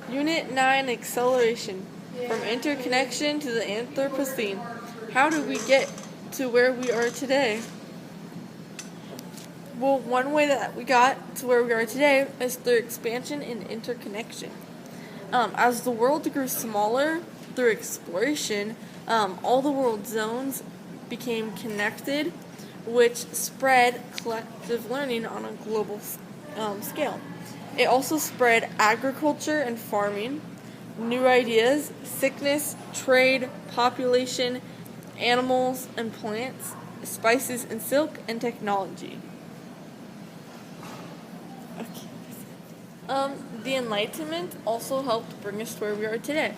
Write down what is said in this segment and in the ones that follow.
Unit 9 Acceleration. From interconnection to the Anthropocene. How did we get to where we are today? Well, one way that we got to where we are today is through expansion and interconnection. As the world grew smaller through exploration, all the world zones became connected, which spread collective learning on a global scale. It also spread agriculture and farming, new ideas, sickness, trade, population, animals and plants, spices and silk, and technology. The Enlightenment also helped bring us to where we are today.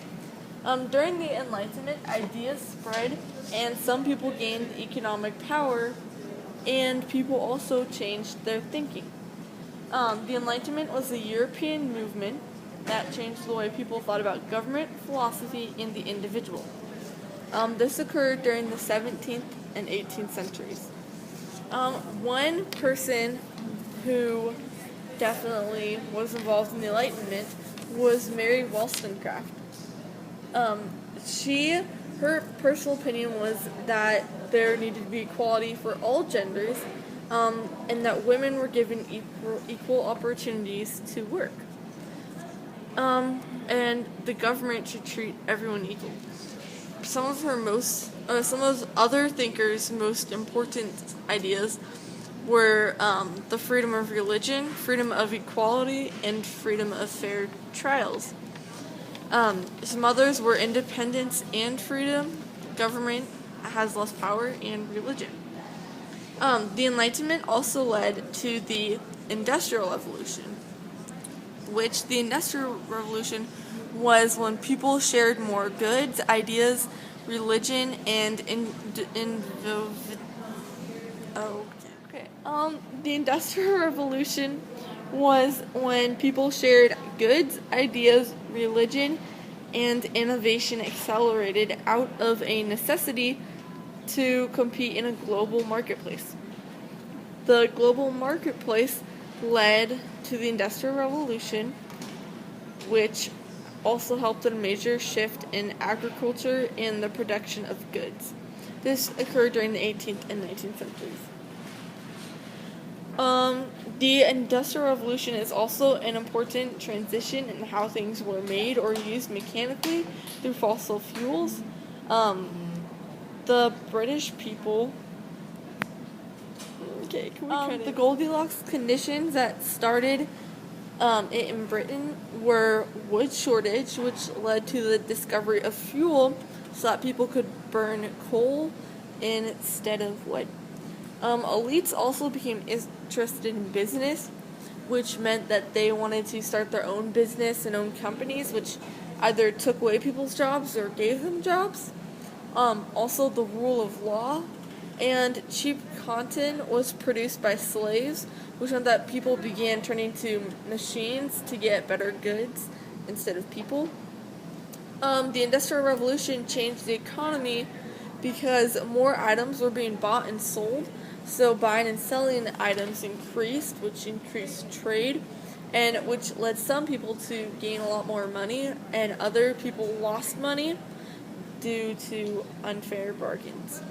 During the Enlightenment, ideas spread, and some people gained economic power, and people also changed their thinking. The Enlightenment was a European movement that changed the way people thought about government, philosophy, and the individual. This occurred during the 17th and 18th centuries. One person who definitely was involved in the Enlightenment was Mary Wollstonecraft. Her personal opinion was that there needed to be equality for all genders, and that women were given equal opportunities to work. And the government should treat everyone equal. Some of other thinkers' most important ideas were the freedom of religion, freedom of equality, and freedom of fair trials. Some others were independence and freedom, government has less power, and religion. The Enlightenment also led to the Industrial Revolution, which the Industrial Revolution was when people shared more goods, ideas, religion, and the Industrial Revolution was when people shared goods, ideas, religion, and innovation accelerated out of a necessity to compete in a global marketplace. The global marketplace led to the Industrial Revolution, which also helped in a major shift in agriculture and the production of goods. This occurred during the 18th and 19th centuries. The Industrial Revolution is also an important transition in how things were made or used mechanically through fossil fuels. The British people... Okay, can we the Goldilocks conditions that started in Britain were wood shortage, which led to the discovery of fuel so that people could burn coal instead of wood. Elites also became interested in business, which meant that they wanted to start their own business and own companies, which either took away people's jobs or gave them jobs. Also, the rule of law and cheap cotton was produced by slaves, which meant that people began turning to machines to get better goods instead of people. The Industrial Revolution changed the economy because more items were being bought and sold, so buying and selling items increased, which increased trade, and which led some people to gain a lot more money, and other people lost money due to unfair bargains.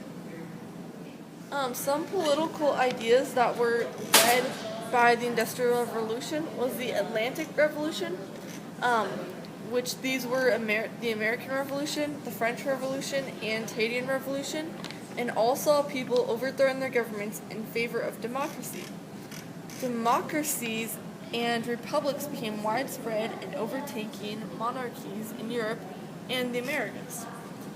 Some political ideas that were led by the Industrial Revolution was the Atlantic Revolution, which these were the American Revolution, the French Revolution, and Haitian Revolution, and all saw people overthrowing their governments in favor of democracy. Democracies and republics became widespread and overtaking monarchies in Europe and the Americas.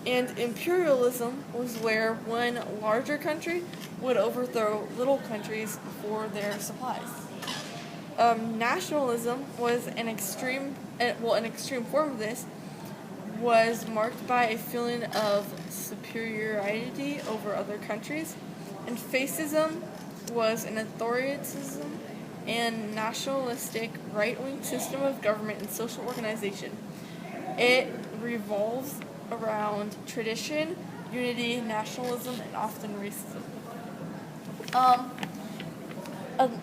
And imperialism was where one larger country would overthrow little countries for their supplies. Nationalism was an extreme form of this, was marked by a feeling of superiority over other countries, and fascism was an authoritarianism and nationalistic right-wing system of government and social organization. It revolves around tradition, unity, nationalism, and often racism.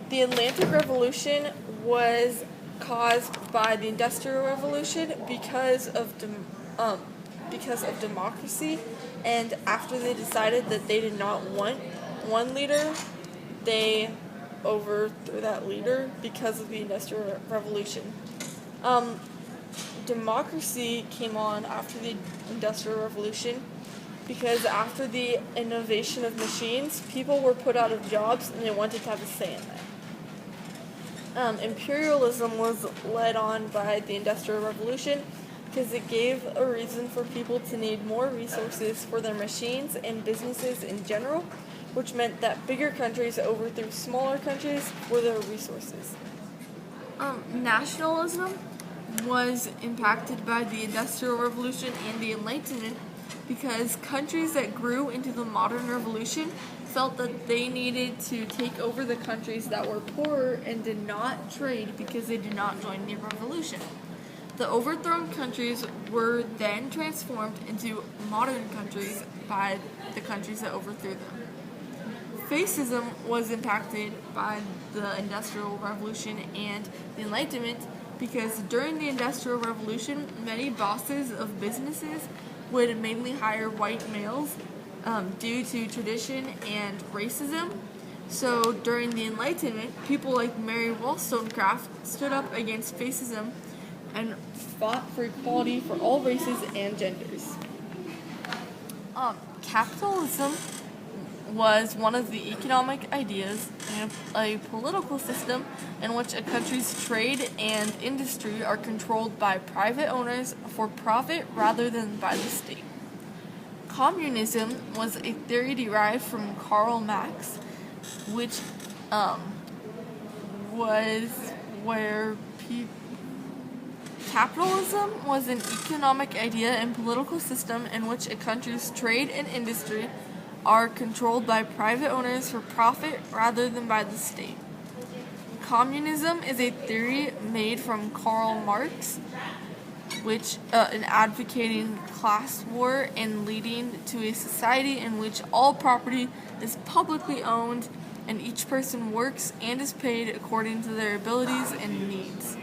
The Atlantic Revolution was caused by the Industrial Revolution because of democracy, and after they decided that they did not want one leader, they overthrew that leader because of the Industrial Revolution. Um, Democracy came on after the Industrial Revolution because after the innovation of machines, people were put out of jobs and they wanted to have a say in that. Imperialism was led on by the Industrial Revolution because it gave a reason for people to need more resources for their machines and businesses in general, which meant that bigger countries overthrew smaller countries for their resources. Nationalism was impacted by the Industrial Revolution and the Enlightenment because countries that grew into the modern revolution felt that they needed to take over the countries that were poorer and did not trade because they did not join the revolution. The overthrown countries were then transformed into modern countries by the countries that overthrew them. Fascism was impacted by the Industrial Revolution and the Enlightenment because during the Industrial Revolution, many bosses of businesses would mainly hire white males due to tradition and racism. So during the Enlightenment, people like Mary Wollstonecraft stood up against fascism and fought for equality for all races and genders. Capitalism was one of the economic ideas in a political system in which a country's trade and industry are controlled by private owners for profit rather than by the state. Communism was a theory derived from Karl Marx, which was where capitalism was an economic idea and political system in which a country's trade and industry are controlled by private owners for profit rather than by the state. Communism is a theory made from Karl Marx, which in advocating class war and leading to a society in which all property is publicly owned and each person works and is paid according to their abilities and needs.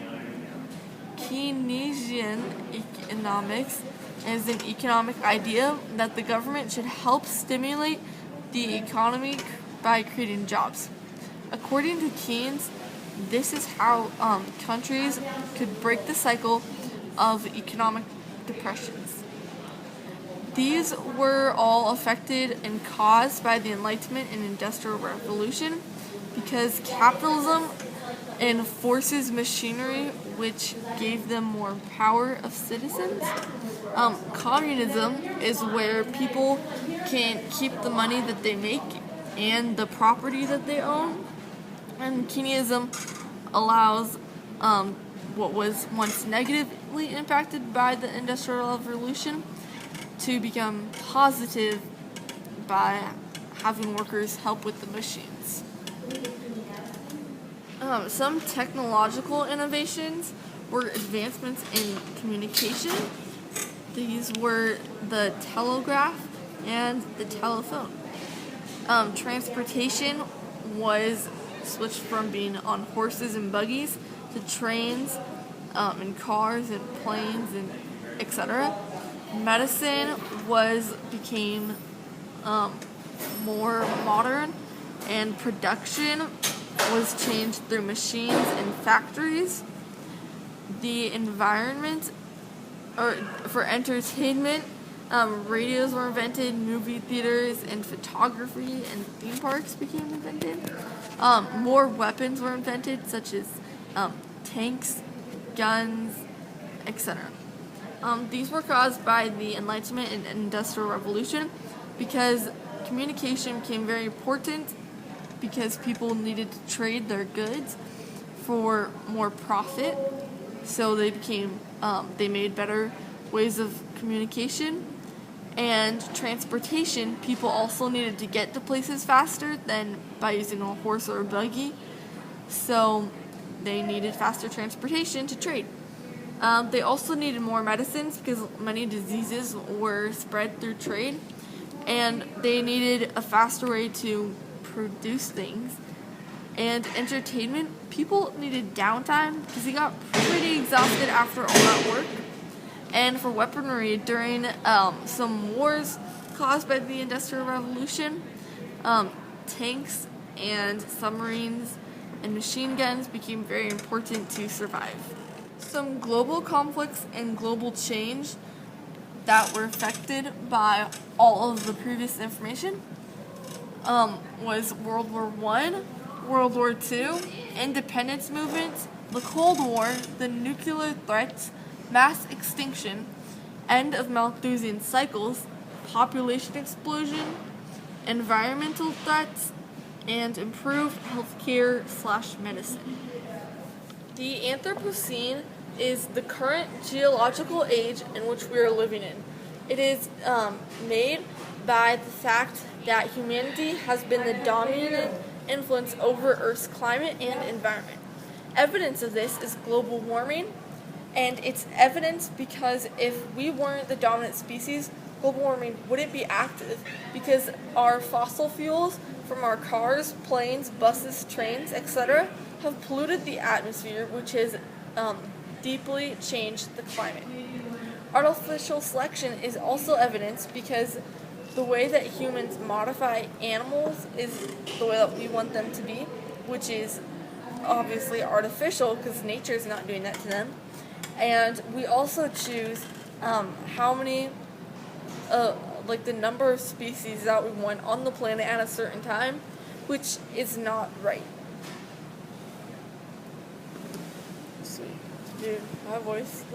Keynesian economics is an economic idea that the government should help stimulate the economy by creating jobs. According to Keynes, this is how countries could break the cycle of economic depressions. These were all affected and caused by the Enlightenment and Industrial Revolution because capitalism enforces machinery which gave them more power of citizens. Communism is where people can keep the money that they make and the property that they own. And Keynesianism allows what was once negatively impacted by the Industrial Revolution to become positive by having workers help with the machines. Some technological innovations were advancements in communication. These were the telegraph and the telephone. Transportation was switched from being on horses and buggies to trains and cars and planes and etc. Medicine became more modern, and production was changed through machines and factories. The environment, or for entertainment, radios were invented, movie theaters and photography and theme parks became invented. More weapons were invented, such as tanks, guns, etc. These were caused by the Enlightenment and Industrial Revolution because communication became very important because people needed to trade their goods for more profit. So they made better ways of communication. And transportation, people also needed to get to places faster than by using a horse or a buggy. So they needed faster transportation to trade. They also needed more medicines because many diseases were spread through trade. And they needed a faster way to produce things. And entertainment, people needed downtime because they got pretty exhausted after all that work. And for weaponry, during some wars caused by the Industrial Revolution, tanks and submarines and machine guns became very important to survive. Some global conflicts and global change that were affected by all of the previous information was World War I, World War II, independence movements, the Cold War, the nuclear threats, mass extinction, end of Malthusian cycles, population explosion, environmental threats, and improved healthcare/medicine. The Anthropocene is the current geological age in which we are living in. It is made by the fact that humanity has been the dominant influence over Earth's climate and environment. Evidence of this is global warming, and it's evidence because if we weren't the dominant species, global warming wouldn't be active because our fossil fuels from our cars, planes, buses, trains, etc. have polluted the atmosphere, which has deeply changed the climate. Artificial selection is also evidence because the way that humans modify animals is the way that we want them to be, which is obviously artificial because nature is not doing that to them. And we also choose how many, the number of species that we want on the planet at a certain time, which is not right. Sweet. Dude, my voice.